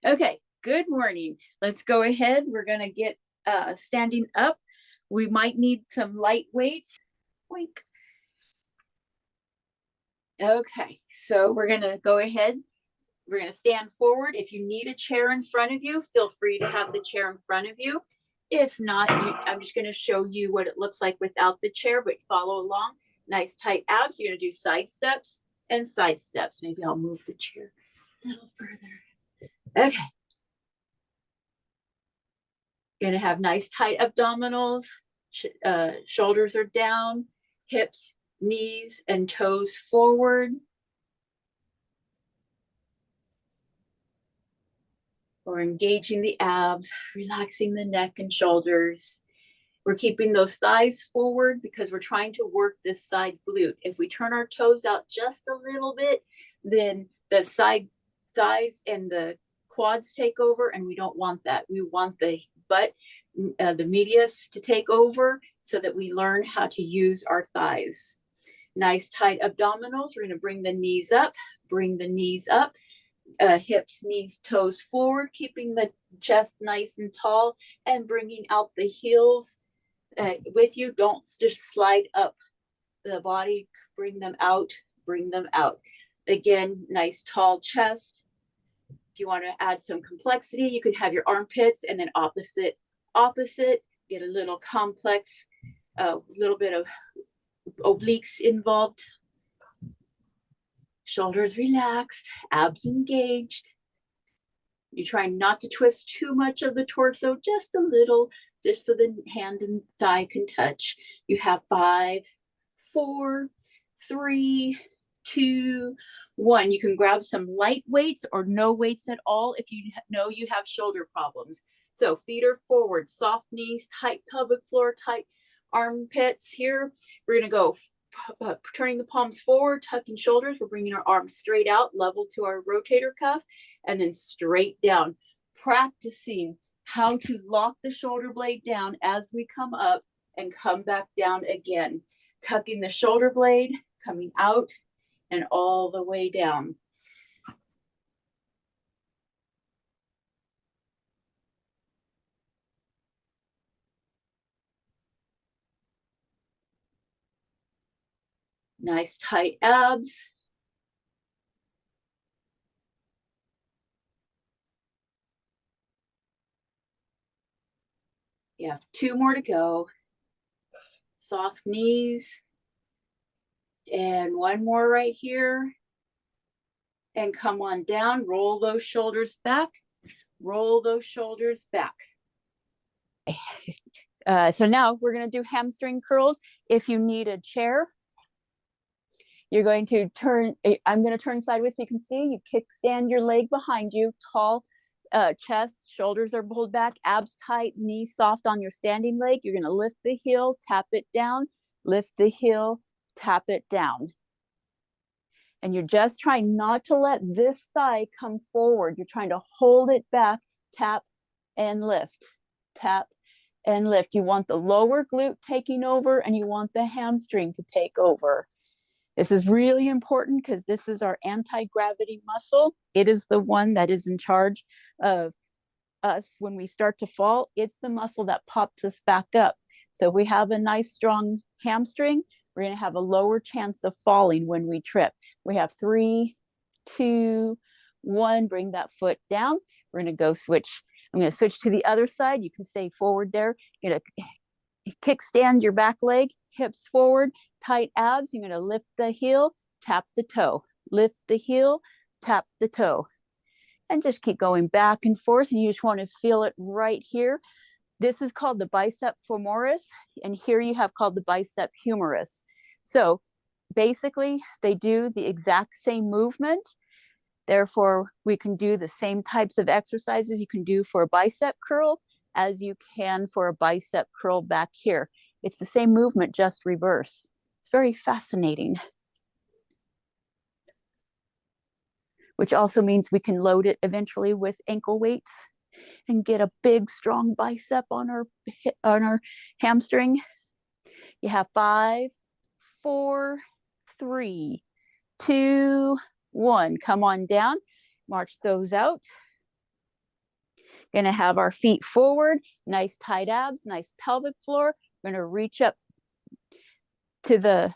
Okay, good morning. Let's go ahead. We're going to get standing up. We might need some light weights. Wink. Okay, so we're going to go ahead. We're going to stand forward. If you need a chair in front of you, feel free to have the chair in front of you. If not, I'm just going to show you what it looks like without the chair, but follow along. Nice tight abs. You're going to do side steps and side steps. Maybe I'll move the chair a little further. Okay. Going to have nice tight abdominals. Shoulders are down, hips, knees, and toes forward. We're engaging the abs, relaxing the neck and shoulders. We're keeping those thighs forward because we're trying to work this side glute. If we turn our toes out just a little bit, then the side thighs and the quads take over, and we don't want that. We want the butt, the medius to take over so that we learn how to use our thighs. Nice tight abdominals. We're going to bring the knees up, hips, knees, toes forward, keeping the chest nice and tall and bringing out the heels with you. Don't just slide up the body. Bring them out, bring them out. Again, nice tall chest. If you want to add some complexity, you can have your armpits and then opposite, get a little complex, a little bit of obliques involved. Shoulders relaxed, abs engaged. You try not to twist too much of the torso, just a little, just so the hand and thigh can touch. You have 5, 4, 3, 2, 1. You can grab some light weights or no weights at all if you know you have shoulder problems. So feet are forward, soft knees, tight pelvic floor, tight armpits here. We're going to go turning the palms forward, tucking shoulders. We're bringing our arms straight out, level to our rotator cuff, and then straight down. Practicing how to lock the shoulder blade down as we come up and come back down again. Tucking the shoulder blade, coming out and all the way down. Nice tight abs. You have 2 more to go. Soft knees. And 1 more right here. And come on down. Roll those shoulders back. Roll those shoulders back. So now we're going to do hamstring curls. If you need a chair, you're going to turn, I'm going to turn sideways so you can see. You kickstand your leg behind you, tall chest, shoulders are pulled back, abs tight, knees soft on your standing leg. You're going to lift the heel, tap it down, lift the heel, tap it down. And you're just trying not to let this thigh come forward. You're trying to hold it back, tap and lift, tap and lift. You want the lower glute taking over and you want the hamstring to take over. This is really important because this is our anti-gravity muscle. It is the one that is in charge of us when we start to fall. It's the muscle that pops us back up. So if we have a nice strong hamstring, we're going to have a lower chance of falling when we trip. We have 3, 2, 1. Bring that foot down. We're going to go switch. I'm going to switch to the other side. You can stay forward there. You're going to kickstand your back leg, hips forward, tight abs. You're going to lift the heel, tap the toe, lift the heel, tap the toe. And just keep going back and forth. And you just want to feel it right here. This is called the bicep femoris. And here you have called the bicep humerus. So basically, they do the exact same movement. Therefore, we can do the same types of exercises you can do for a bicep curl as you can for a bicep curl back here. It's the same movement, just reverse. It's very fascinating. Which also means we can load it eventually with ankle weights and get a big, strong bicep on our hamstring. You have 5, 4, 3, 2, 1. Come on down, march those out. Gonna have our feet forward, nice tight abs, nice pelvic floor. We're gonna reach up to the,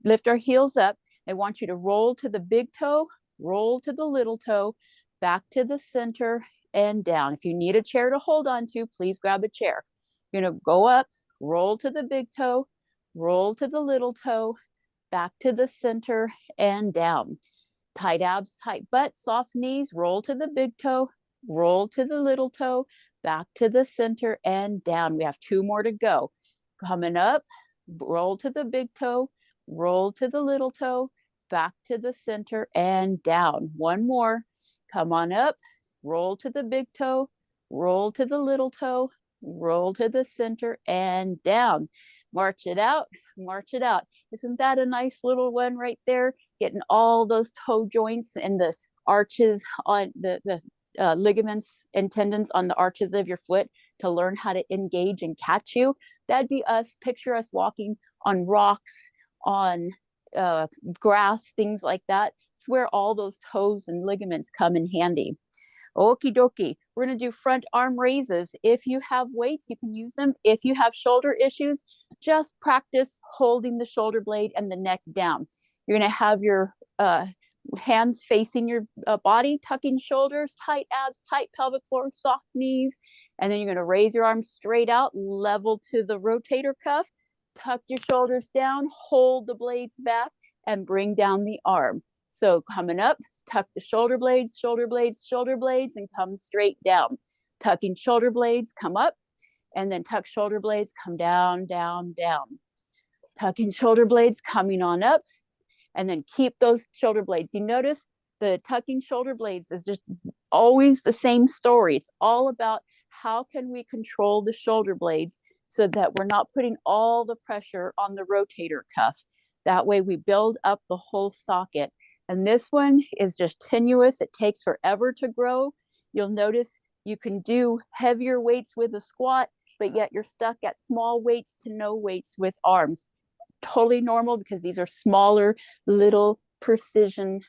lift our heels up. I want you to roll to the big toe, roll to the little toe, back to the center and down. If you need a chair to hold on to, please grab a chair. You're gonna go up, roll to the big toe, roll to the little toe, back to the center and down. Tight abs, tight butt, soft knees, roll to the big toe, roll to the little toe, back to the center and down. We have 2 more to go. Coming up, roll to the big toe, roll to the little toe, back to the center and down. 1 more. Come on up, roll to the big toe, roll to the little toe, roll to the center and down. March it out, march it out. Isn't that a nice little one right there? Getting all those toe joints and the arches on the ligaments and tendons on the arches of your foot to learn how to engage and catch you. That'd be us. Picture us walking on rocks, on grass, things like that. It's where all those toes and ligaments come in handy. Okie dokie. We're going to do front arm raises. If you have weights, you can use them. If you have shoulder issues, just practice holding the shoulder blade and the neck down. You're going to have your hands facing your body, tucking shoulders, tight abs, tight pelvic floor, soft knees. And then you're going to raise your arms straight out, level to the rotator cuff, tuck your shoulders down, hold the blades back, and bring down the arm. So coming up, tuck the shoulder blades, shoulder blades, shoulder blades, and come straight down. Tucking shoulder blades, come up, and then tuck shoulder blades, come down, down, down. Tucking shoulder blades, coming on up, and then keep those shoulder blades. You notice the tucking shoulder blades is just always the same story. It's all about how can we control the shoulder blades so that we're not putting all the pressure on the rotator cuff. That way we build up the whole socket. And this one is just tenuous. It takes forever to grow. You'll notice you can do heavier weights with a squat, but yet you're stuck at small weights to no weights with arms. Totally normal because these are smaller, little precision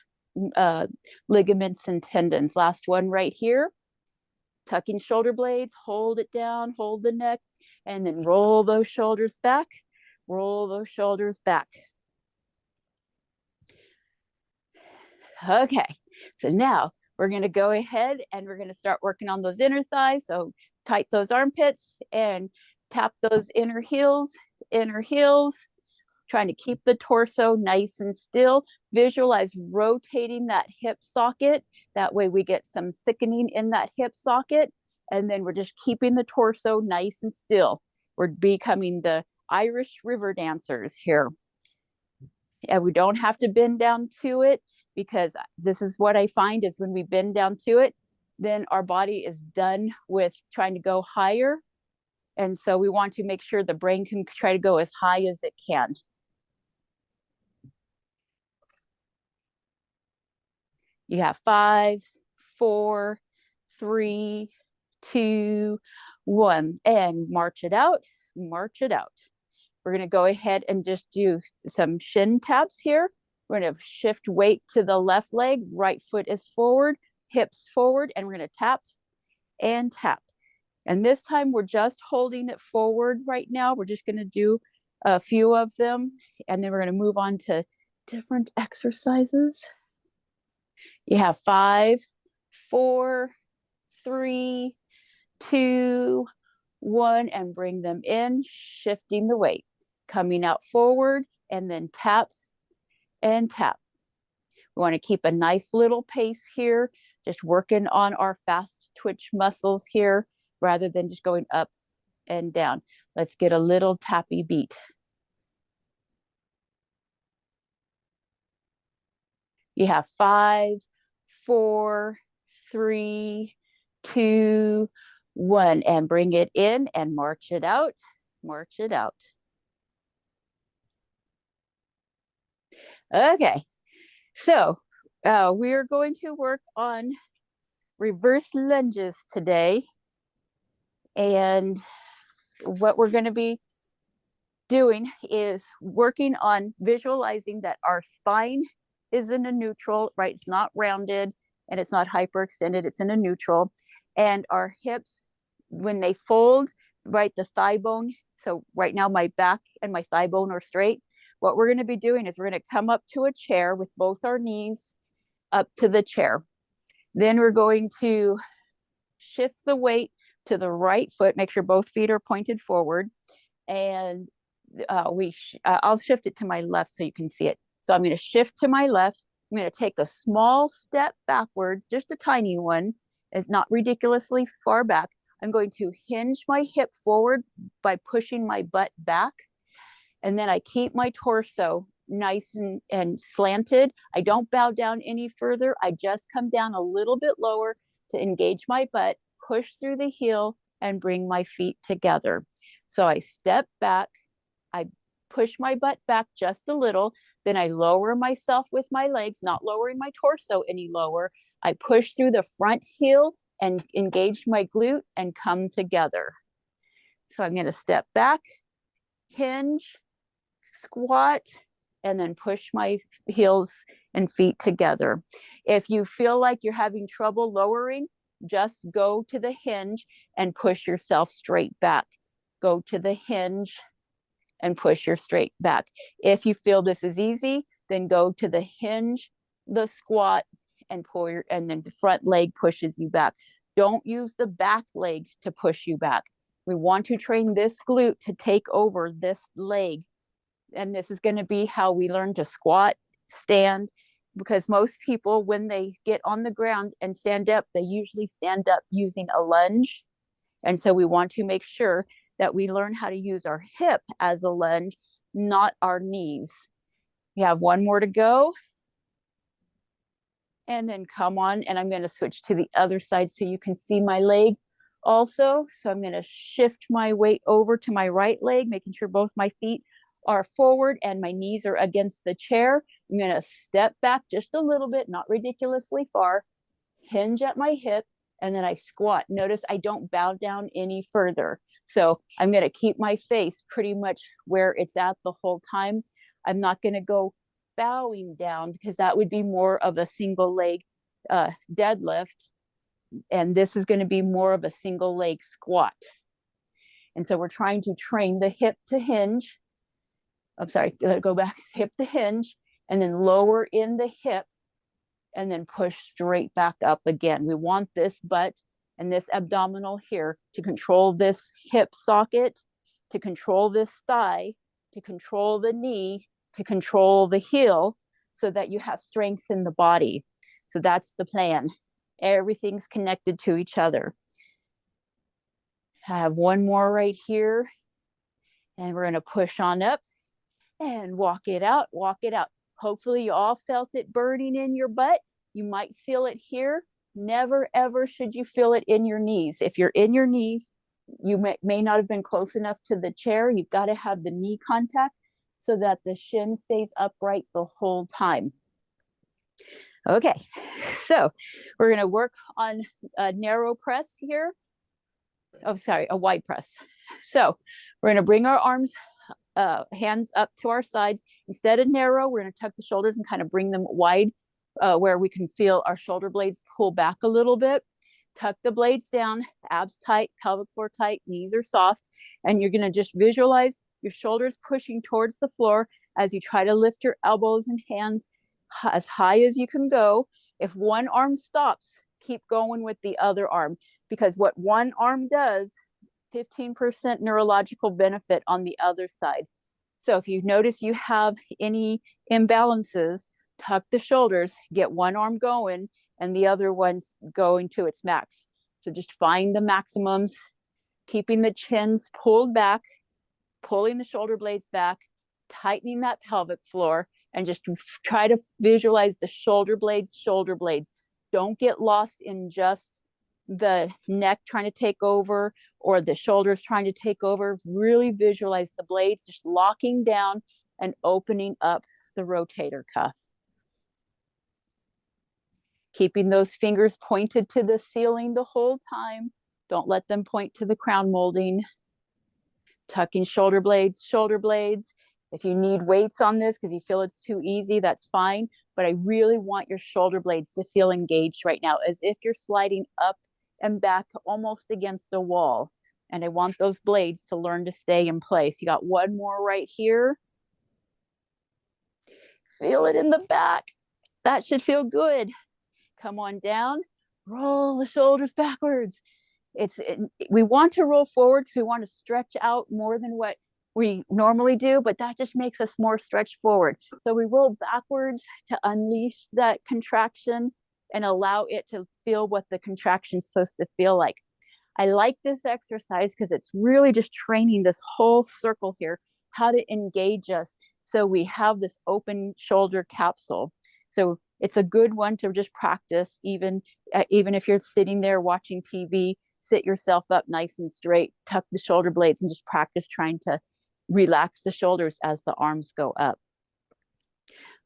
ligaments and tendons. Last one right here. Tucking shoulder blades, hold it down, hold the neck, and then roll those shoulders back, roll those shoulders back. Okay, so now we're going to go ahead and we're going to start working on those inner thighs. So tight those armpits and tap those inner heels, trying to keep the torso nice and still. Visualize rotating that hip socket. That way we get some thickening in that hip socket. And then we're just keeping the torso nice and still. We're becoming the Irish river dancers here. And we don't have to bend down to it, because this is what I find is when we bend down to it, then our body is done with trying to go higher. And so we want to make sure the brain can try to go as high as it can. You have 5, 4, 3, 2, 1, and march it out, march it out. We're going to go ahead and just do some shin taps here. We're going to shift weight to the left leg, right foot is forward, hips forward, and we're going to tap and tap. And this time we're just holding it forward right now. We're just going to do a few of them, and then we're going to move on to different exercises. You have 5, 4, 3, 2, 1, and bring them in, shifting the weight, coming out forward, and then tap and tap. We want to keep a nice little pace here, just working on our fast twitch muscles here, rather than just going up and down. Let's get a little tappy beat. You have 5, 4, 3, 2, 1, and bring it in and march it out, march it out. Okay, so we are going to work on reverse lunges today. And what we're going to be doing is working on visualizing that our spine is in a neutral, right? It's not rounded and it's not hyperextended, it's in a neutral. And our hips, when they fold, right, the thigh bone. So right now my back and my thigh bone are straight. What we're going to be doing is we're going to come up to a chair with both our knees up to the chair. Then we're going to shift the weight to the right foot, make sure both feet are pointed forward. And I'll shift it to my left so you can see it. So I'm going to shift to my left. I'm going to take a small step backwards, just a tiny one. It's not ridiculously far back. I'm going to hinge my hip forward by pushing my butt back. And then I keep my torso nice and slanted. I don't bow down any further. I just come down a little bit lower to engage my butt, push through the heel, and bring my feet together. So I step back, I push my butt back just a little, then I lower myself with my legs, not lowering my torso any lower. I push through the front heel and engage my glute and come together. So I'm going to step back, hinge, squat, and then push my heels and feet together. If you feel like you're having trouble lowering, just go to the hinge and push yourself straight back. Go to the hinge and push your straight back. If you feel this is easy, then go to the hinge, the squat, and pull your, and then the front leg pushes you back. Don't use the back leg to push you back. We want to train this glute to take over this leg. And this is going to be how we learn to squat, stand, because most people, when they get on the ground and stand up, they usually stand up using a lunge. And so we want to make sure that we learn how to use our hip as a lunge, not our knees. We have one more to go. And then come on, and I'm going to switch to the other side so you can see my leg also. So I'm going to shift my weight over to my right leg, making sure both my feet are forward and my knees are against the chair. I'm going to step back just a little bit, not ridiculously far, hinge at my hip, and then I squat. Notice I don't bow down any further. So I'm going to keep my face pretty much where it's at the whole time. I'm not going to go bowing down because that would be more of a single leg deadlift. And this is going to be more of a single leg squat. And so we're trying to train the hip to hinge. I'm sorry, go back, hip to hinge, and then lower in the hip, and then push straight back up again. We want this butt and this abdominal here to control this hip socket, to control this thigh, to control the knee, to control the heel, so that you have strength in the body. So that's the plan. Everything's connected to each other. I have one more right here, and we're going to push on up and walk it out, walk it out. Hopefully you all felt it burning in your butt. You might feel it here. Never, ever should you feel it in your knees. If you're in your knees, you may not have been close enough to the chair. You've got to have the knee contact so that the shin stays upright the whole time. Okay, so we're going to work on a narrow press here. Oh, sorry, a wide press. So we're going to bring our arms, hands up to our sides. Instead of narrow, we're going to tuck the shoulders and kind of bring them wide, where we can feel our shoulder blades pull back a little bit. Tuck the blades down, abs tight, pelvic floor tight, knees are soft. And you're going to just visualize your shoulders pushing towards the floor as you try to lift your elbows and hands as high as you can go. If one arm stops, keep going with the other arm, because what one arm does, 15% neurological benefit on the other side. So if you notice you have any imbalances, tuck the shoulders, get one arm going and the other one's going to its max. So just find the maximums, keeping the chins pulled back, pulling the shoulder blades back, tightening that pelvic floor, and just try to visualize the shoulder blades, shoulder blades. Don't get lost in just the neck trying to take over or the shoulders trying to take over. Really visualize the blades just locking down and opening up the rotator cuff. Keeping those fingers pointed to the ceiling the whole time. Don't let them point to the crown molding. Tucking shoulder blades, shoulder blades. If you need weights on this because you feel it's too easy, that's fine. But I really want your shoulder blades to feel engaged right now, as if you're sliding up and back almost against a wall. And I want those blades to learn to stay in place. You got one more right here. Feel it in the back. That should feel good. Come on down, roll the shoulders backwards. We want to roll forward because we want to stretch out more than what we normally do, but that just makes us more stretched forward. So we roll backwards to unleash that contraction and allow it to feel what the contraction is supposed to feel like. I like this exercise because it's really just training this whole circle here, how to engage us. So we have this open shoulder capsule. So it's a good one to just practice, even if you're sitting there watching TV, sit yourself up nice and straight, tuck the shoulder blades, and just practice trying to relax the shoulders as the arms go up.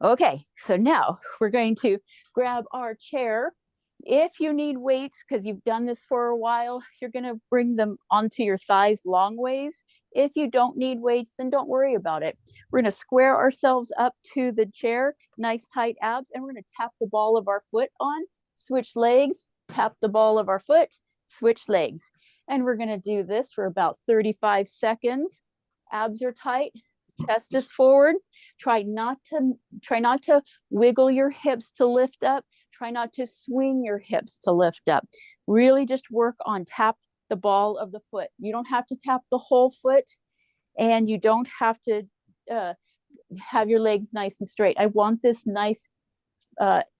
Okay, so now we're going to grab our chair. If you need weights, because you've done this for a while, you're going to bring them onto your thighs long ways. If you don't need weights, then don't worry about it. We're going to square ourselves up to the chair, nice tight abs, and we're going to tap the ball of our foot on, switch legs, tap the ball of our foot, switch legs. And we're going to do this for about 35 seconds. Abs are tight, chest is forward. Try not to wiggle your hips to lift up. Try not to swing your hips to lift up. Really just work on tap the ball of the foot. You don't have to tap the whole foot, and you don't have to have your legs nice and straight. I want this nice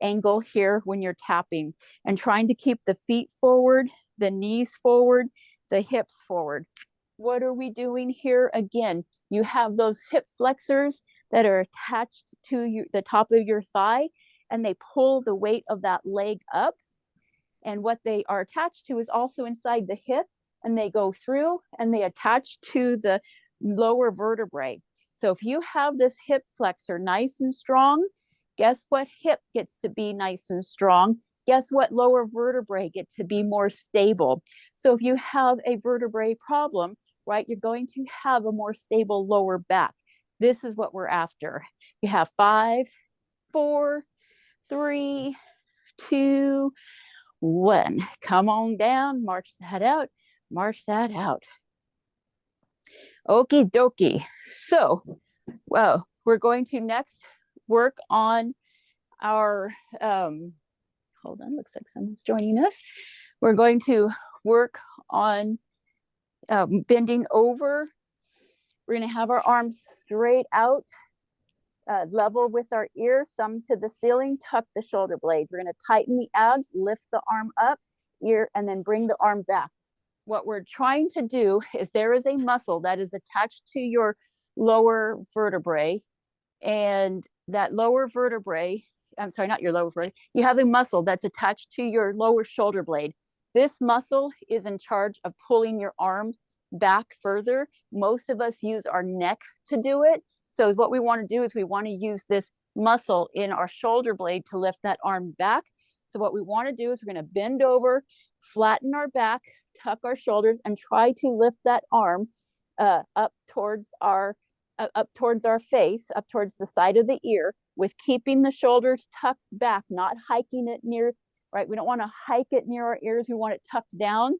angle here when you're tapping, and trying to keep the feet forward, the knees forward, the hips forward. What are we doing here? Again, you have those hip flexors that are attached to the top of your thigh, and they pull the weight of that leg up. And what they are attached to is also inside the hip, and they go through and they attach to the lower vertebrae. So if you have this hip flexor nice and strong, guess what hip gets to be nice and strong? Guess what lower vertebrae get to be more stable? So if you have a vertebrae problem, right, you're going to have a more stable lower back. This is what we're after. You have 5, 4, 3, 2, 1. Come on down, march that out, march that out. Okie dokie. So, well, we're going to next work on our, hold on, looks like someone's joining us. We're going to work on bending over. We're going to have our arms straight out, level with our ear, thumb to the ceiling, tuck the shoulder blades. We're going to tighten the abs, lift the arm up, ear, and then bring the arm back. What we're trying to do is there is a muscle that is attached to your lower vertebrae, and that lower vertebrae, I'm sorry, not your lower vertebrae, you have a muscle that's attached to your lower shoulder blade. This muscle is in charge of pulling your arm back further. Most of us use our neck to do it. So what we want to do is we want to use this muscle in our shoulder blade to lift that arm back. So what we want to do is we're going to bend over, flatten our back, tuck our shoulders, and try to lift that arm up towards our face, up towards the side of the ear, with keeping the shoulders tucked back, not hiking it near, right? We don't want to hike it near our ears. We want it tucked down,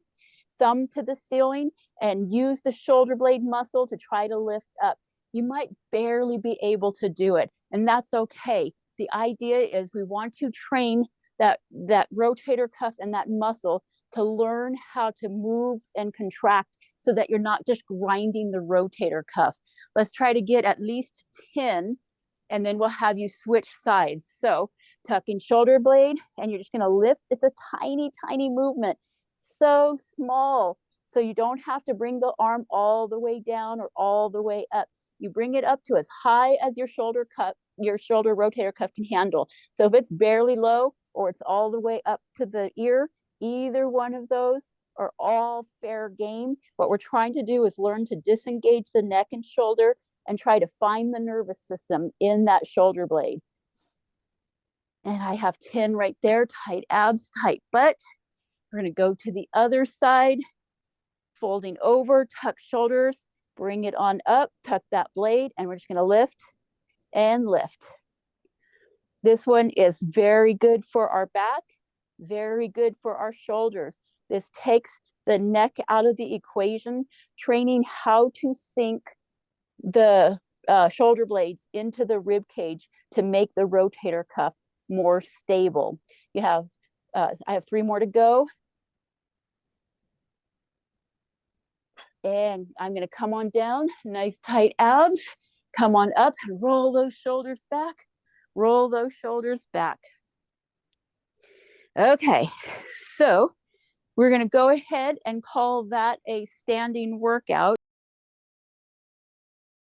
thumb to the ceiling, and use the shoulder blade muscle to try to lift up. You might barely be able to do it, and that's okay. The idea is we want to train that rotator cuff and that muscle to learn how to move and contract so that you're not just grinding the rotator cuff. Let's try to get at least 10, and then we'll have you switch sides. So tuck in shoulder blade, and you're just going to lift. It's a tiny, tiny movement, so small. So you don't have to bring the arm all the way down or all the way up. You bring it up to as high as your shoulder rotator cuff can handle. So if it's barely low or it's all the way up to the ear, either one of those are all fair game. What we're trying to do is learn to disengage the neck and shoulder and try to find the nervous system in that shoulder blade. And I have 10 right there, tight abs, tight butt. We're going to go to the other side, folding over, tuck shoulders, bring it on up, tuck that blade, and we're just going to lift and lift. This one is very good for our back. Very good for our shoulders. This takes the neck out of the equation, training how to sink the shoulder blades into the rib cage to make the rotator cuff more stable. You have, I have 3 more to go. And I'm gonna come on down, nice tight abs. Come on up and roll those shoulders back. Roll those shoulders back. Okay, so we're gonna go ahead and call that a standing workout.